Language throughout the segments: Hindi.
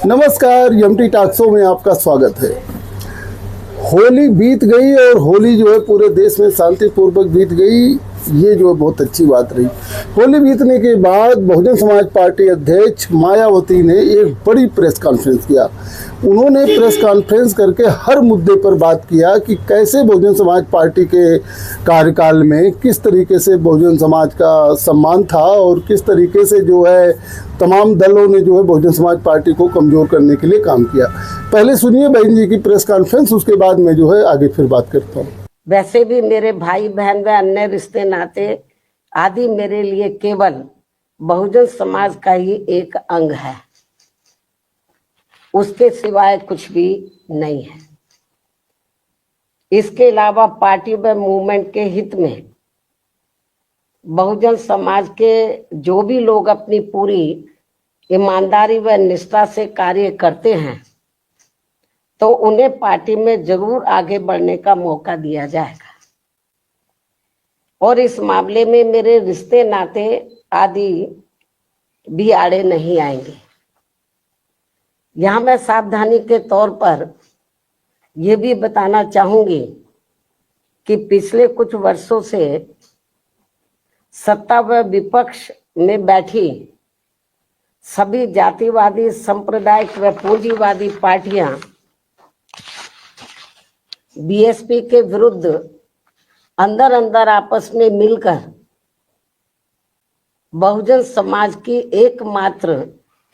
नमस्कार, एमटी टॉक शो में आपका स्वागत है। होली बीत गई और होली जो है पूरे देश में शांतिपूर्वक बीत गई। ये जो है बहुत अच्छी बात रही। होली बीतने के बाद बहुजन समाज पार्टी अध्यक्ष मायावती ने एक बड़ी प्रेस कॉन्फ्रेंस किया। उन्होंने प्रेस कॉन्फ्रेंस करके हर मुद्दे पर बात किया कि कैसे बहुजन समाज पार्टी के कार्यकाल में किस तरीके से बहुजन समाज का सम्मान था और किस तरीके से जो है तमाम दलों ने जो है बहुजन समाज पार्टी को कमज़ोर करने के लिए काम किया। पहले सुनिए बहन जी की प्रेस कॉन्फ्रेंस, उसके बाद मैं जो है आगे फिर बात करता हूँ। वैसे भी मेरे भाई बहन व अन्य रिश्ते नाते आदि मेरे लिए केवल बहुजन समाज का ही एक अंग है, उसके सिवाय कुछ भी नहीं है। इसके अलावा पार्टी व मूवमेंट के हित में बहुजन समाज के जो भी लोग अपनी पूरी ईमानदारी व निष्ठा से कार्य करते हैं तो उन्हें पार्टी में जरूर आगे बढ़ने का मौका दिया जाएगा और इस मामले में मेरे रिश्ते नाते आदि भी आड़े नहीं आएंगे। यहाँ मैं सावधानी के तौर पर यह भी बताना चाहूंगी कि पिछले कुछ वर्षों से सत्ता व विपक्ष में बैठी सभी जातिवादी, सांप्रदायिक व पूंजीवादी पार्टियां बीएसपी के विरुद्ध अंदर अंदर आपस में मिलकर बहुजन समाज की एकमात्र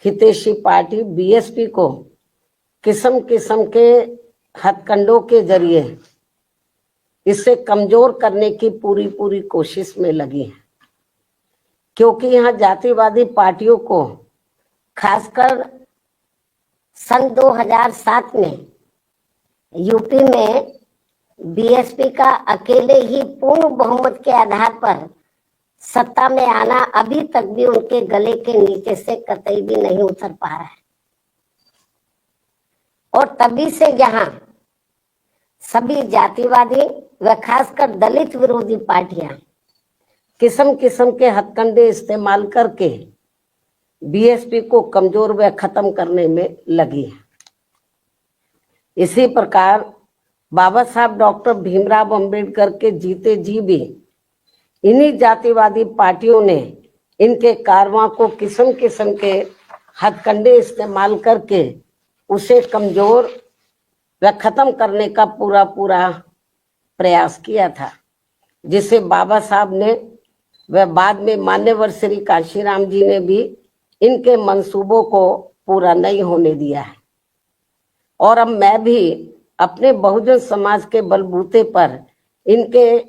हितैषी पार्टी बीएसपी को किस्म किस्म के हथकंडों के जरिए इसे कमजोर करने की पूरी कोशिश में लगी है। क्योंकि यहाँ जातिवादी पार्टियों को खासकर सन 2007 में यूपी में बीएसपी का अकेले ही पूर्ण बहुमत के आधार पर सत्ता में आना अभी तक भी उनके गले के नीचे से कतई भी नहीं उतर पा रहा है। और तभी से यहाँ सभी जातिवादी व खासकर दलित विरोधी पार्टियां किस्म किस्म के हथकंडे इस्तेमाल करके बीएसपी को कमजोर व खत्म करने में लगी है। इसी प्रकार बाबा साहब डॉक्टर भीमराव अंबेडकर के जीते जी भी इन्हीं जातिवादी पार्टियों ने इनके कारवां को किस्म किस्म के हथकंडे इस्तेमाल करके उसे कमजोर व खत्म करने का पूरा प्रयास किया था, जिसे बाबा साहब ने व बाद में मान्यवर श्री काशीराम जी ने भी इनके मंसूबों को पूरा नहीं होने दिया है। और अब मैं भी अपने बहुजन समाज के बलबूते पर इनके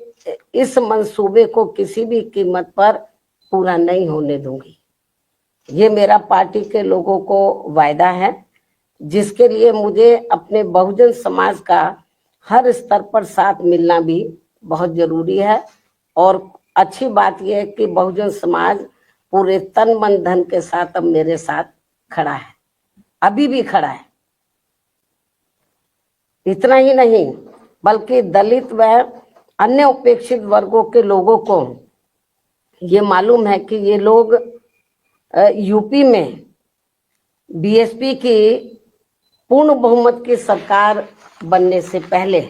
इस मंसूबे को किसी भी कीमत पर पूरा नहीं होने दूंगी। ये मेरा पार्टी के लोगों को वायदा है, जिसके लिए मुझे अपने बहुजन समाज का हर स्तर पर साथ मिलना भी बहुत जरूरी है। और अच्छी बात यह है कि बहुजन समाज पूरे तन मन धन के साथ अब मेरे साथ खड़ा है, अभी भी खड़ा है। इतना ही नहीं बल्कि दलित व अन्य उपेक्षित वर्गों के लोगों को ये मालूम है कि ये लोग यूपी में बीएसपी की पूर्ण बहुमत की सरकार बनने से पहले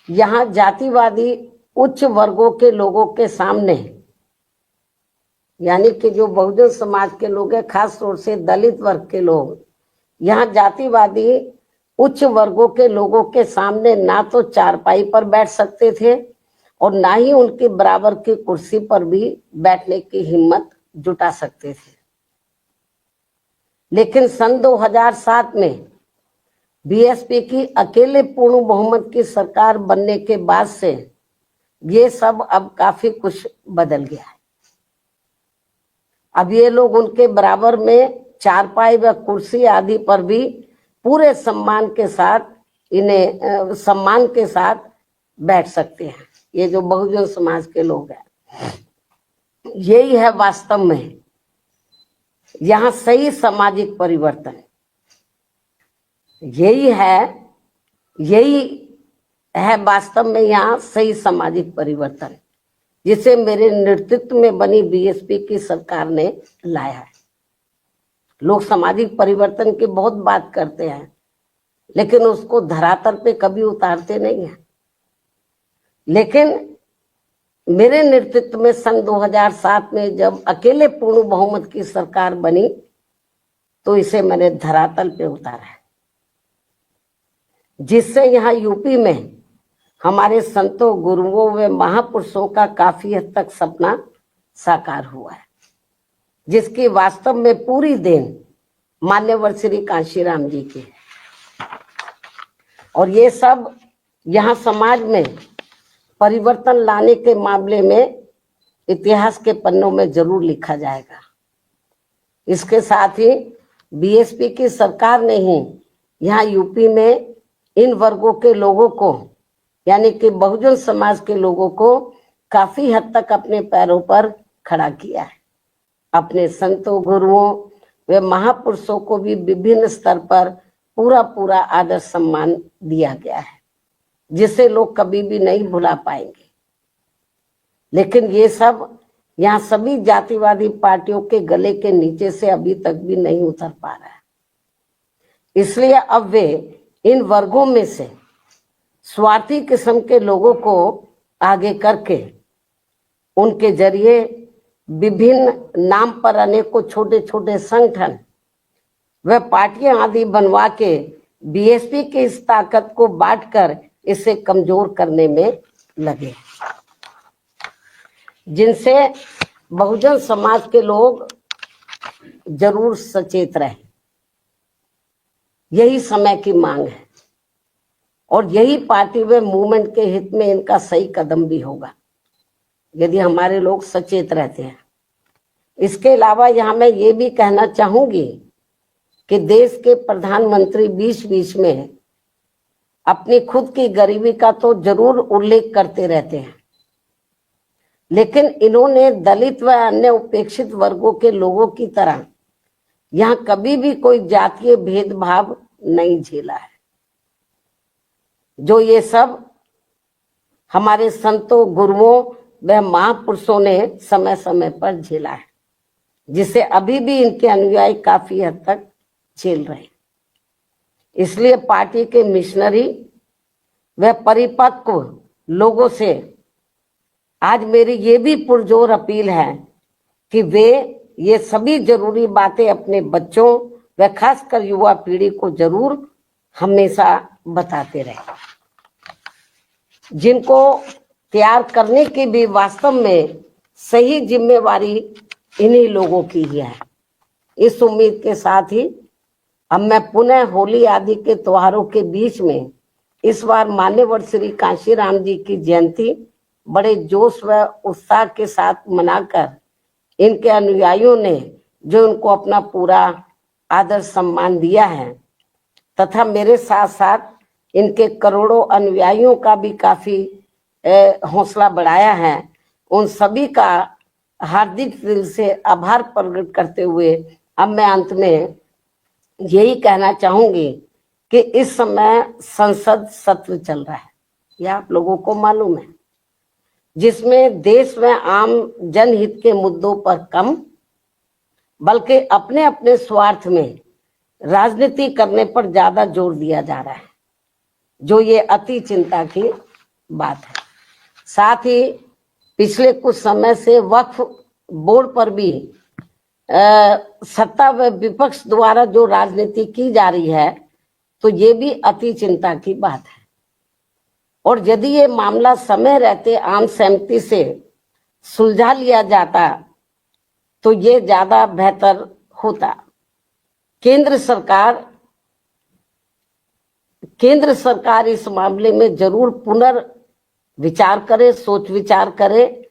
यहाँ जातिवादी उच्च वर्गों के लोगों के सामने, यानी कि जो बहुजन समाज के लोग हैं, खास तौर से दलित वर्ग के लोग, यहाँ जातिवादी उच्च वर्गों के लोगों के सामने ना तो चारपाई पर बैठ सकते थे और ना ही उनके बराबर की कुर्सी पर भी बैठने की हिम्मत जुटा सकते थे। लेकिन सन 2007 में बीएसपी की अकेले पूर्ण बहुमत की सरकार बनने के बाद से ये सब अब काफी कुछ बदल गया है। अब ये लोग उनके बराबर में चारपाई व कुर्सी आदि पर भी पूरे सम्मान के साथ बैठ सकते हैं। ये जो बहुजन समाज के लोग हैं, यही है वास्तव में यहाँ सही सामाजिक परिवर्तन। यही है वास्तव में यहाँ सही सामाजिक परिवर्तन, जिसे मेरे नेतृत्व में बनी बीएसपी की सरकार ने लाया है। लोग सामाजिक परिवर्तन की बहुत बात करते हैं, लेकिन उसको धरातल पे कभी उतारते नहीं हैं। लेकिन मेरे नेतृत्व में सन 2007 में जब अकेले पूर्ण बहुमत की सरकार बनी, तो इसे मैंने धरातल पे उतारा है, जिससे यहाँ यूपी में हमारे संतों, गुरुओं व महापुरुषों का काफी हद तक सपना साकार हुआ है, जिसकी वास्तव में पूरी देन मान्यवर श्री कांशीराम जी की है। और ये सब यहाँ समाज में परिवर्तन लाने के मामले में इतिहास के पन्नों में जरूर लिखा जाएगा। इसके साथ ही बीएसपी की सरकार ने ही यहाँ यूपी में इन वर्गों के लोगों को, यानी कि बहुजन समाज के लोगों को काफी हद तक अपने पैरों पर खड़ा किया है। अपने संतों, गुरुओं व महापुरुषों को भी विभिन्न स्तर पर पूरा आदर सम्मान दिया गया है, जिसे लोग कभी भी नहीं भुला पाएंगे। लेकिन ये सब यहाँ सभी जातिवादी पार्टियों के गले के नीचे से अभी तक भी नहीं उतर पा रहा है। इसलिए अब वे इन वर्गों में से स्वार्थी किस्म के लोगों को आगे करके उनके जरिए विभिन्न नाम पर अनेकों छोटे छोटे संगठन व पार्टियां आदि बनवा के बीएसपी की इस ताकत को बांटकर इसे कमजोर करने में लगे, जिनसे बहुजन समाज के लोग जरूर सचेत रहे। यही समय की मांग है और यही पार्टी व मूवमेंट के हित में इनका सही कदम भी होगा, यदि हमारे लोग सचेत रहते हैं। इसके अलावा यहाँ मैं ये भी कहना चाहूंगी कि देश के प्रधानमंत्री बीच बीच में अपनी खुद की गरीबी का तो जरूर उल्लेख करते रहते हैं, लेकिन इन्होंने दलित व अन्य उपेक्षित वर्गों के लोगों की तरह यहाँ कभी भी कोई जातीय भेदभाव नहीं झेला है, जो ये सब हमारे संतों, गुरुओं व महापुरुषों ने समय समय पर झेला है, जिसे अभी भी इनके अनुयायी काफी हद तक झेल रहे हैं। इसलिए पार्टी के मिशनरी व परिपक्व लोगों से आज मेरी ये भी पुरजोर अपील है कि वे ये सभी जरूरी बातें अपने बच्चों व खासकर युवा पीढ़ी को जरूर हमेशा बताते रहे, जिनको तैयार करने की भी वास्तव में सही जिम्मेवारी इन्हीं लोगों की ही है। इस उम्मीद के साथ ही अब मैं पुनः होली आदि के त्योहारों के बीच में इस बार मान्यवर श्री कांशीराम जी की जयंती बड़े जोश व उत्साह के साथ मनाकर इनके अनुयायियों ने जो उनको अपना पूरा आदर सम्मान दिया है, तथा मेरे साथ साथ इनके करोड़ों अनुयायियों का भी काफी हौसला बढ़ाया है, उन सभी का हार्दिक दिल से आभार प्रकट करते हुए अब मैं अंत में यही कहना चाहूंगी कि इस समय संसद सत्र चल रहा है, यह आप लोगों को मालूम है, जिसमें देश में आम जनहित के मुद्दों पर कम बल्कि अपने अपने स्वार्थ में राजनीति करने पर ज्यादा जोर दिया जा रहा है, जो ये अति चिंता की बात है। साथ ही पिछले कुछ समय से वक्फ बोर्ड पर भी सत्ता व विपक्ष द्वारा जो राजनीति की जा रही है, तो ये भी अति चिंता की बात है। और यदि ये मामला समय रहते आम सहमति से सुलझा लिया जाता तो ये ज्यादा बेहतर होता। केंद्र सरकार इस मामले में जरूर पुनर्विचार करे, सोच विचार करे,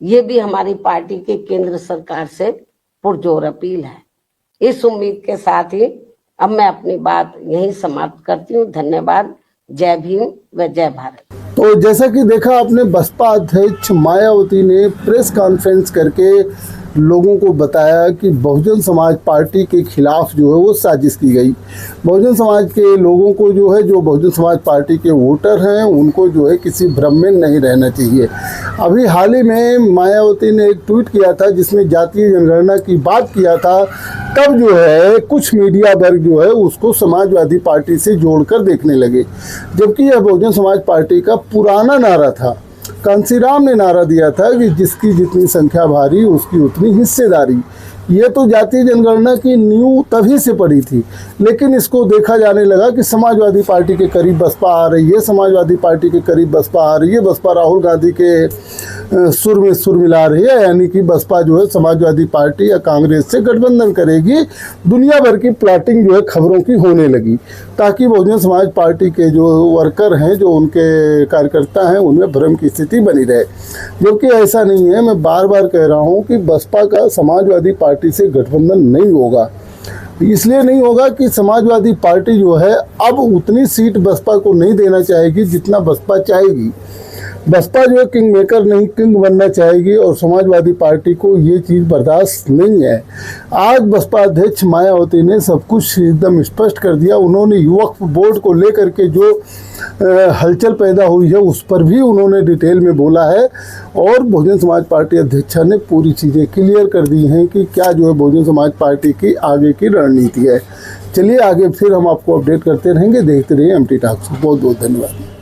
ये भी हमारी पार्टी के केंद्र सरकार से पुरजोर अपील है। इस उम्मीद के साथ ही अब मैं अपनी बात यहीं समाप्त करती हूँ। धन्यवाद। जय भीम, व जय भारत। तो जैसा कि देखा आपने, बसपा अध्यक्ष मायावती ने प्रेस कॉन्फ्रेंस करके लोगों को बताया कि बहुजन समाज पार्टी के खिलाफ जो है वो साजिश की गई। बहुजन समाज के लोगों को जो है, जो बहुजन समाज पार्टी के वोटर हैं, उनको जो है किसी भ्रम में नहीं रहना चाहिए। अभी हाल ही में मायावती ने एक ट्वीट किया था जिसमें जातीय जनगणना की बात किया था, तब जो है कुछ मीडिया वर्ग जो है उसको समाजवादी पार्टी से जोड़कर देखने लगे, जबकि यह बहुजन समाज पार्टी का पुराना नारा था। कांसीराम ने नारा दिया था कि जिसकी जितनी संख्या भारी उसकी उतनी हिस्सेदारी। ये तो जातीय जनगणना की नींव तभी से पड़ी थी, लेकिन इसको देखा जाने लगा कि समाजवादी पार्टी के करीब बसपा आ रही है, समाजवादी पार्टी के करीब बसपा आ रही है, बसपा राहुल गांधी के सुर में सुर मिला रही है, यानी कि बसपा जो है समाजवादी पार्टी या कांग्रेस से गठबंधन करेगी। दुनिया भर की प्लॉटिंग जो है खबरों की होने लगी, ताकि बहुजन समाज पार्टी के जो वर्कर हैं, जो उनके कार्यकर्ता हैं, उनमें भ्रम की स्थिति बनी रहे। जबकि ऐसा नहीं है। मैं बार बार कह रहा हूँ कि बसपा का समाजवादी पार्टी से गठबंधन नहीं होगा। इसलिए नहीं होगा कि समाजवादी पार्टी जो है अब उतनी सीट बसपा को नहीं देना चाहेगी जितना बसपा चाहेगी। बसपा जो है किंग मेकर नहीं, किंग बनना चाहेगी, और समाजवादी पार्टी को ये चीज़ बर्दाश्त नहीं है। आज बसपा अध्यक्ष मायावती ने सब कुछ एकदम स्पष्ट कर दिया। उन्होंने वक्फ बोर्ड को लेकर के जो हलचल पैदा हुई है उस पर भी उन्होंने डिटेल में बोला है, और बहुजन समाज पार्टी अध्यक्षा ने पूरी चीज़ें क्लियर कर दी हैं कि क्या जो है बहुजन समाज पार्टी की आगे की रणनीति है। चलिए आगे फिर हम आपको अपडेट करते रहेंगे। देखते रहिए एमटी टॉक्स। बहुत बहुत धन्यवाद।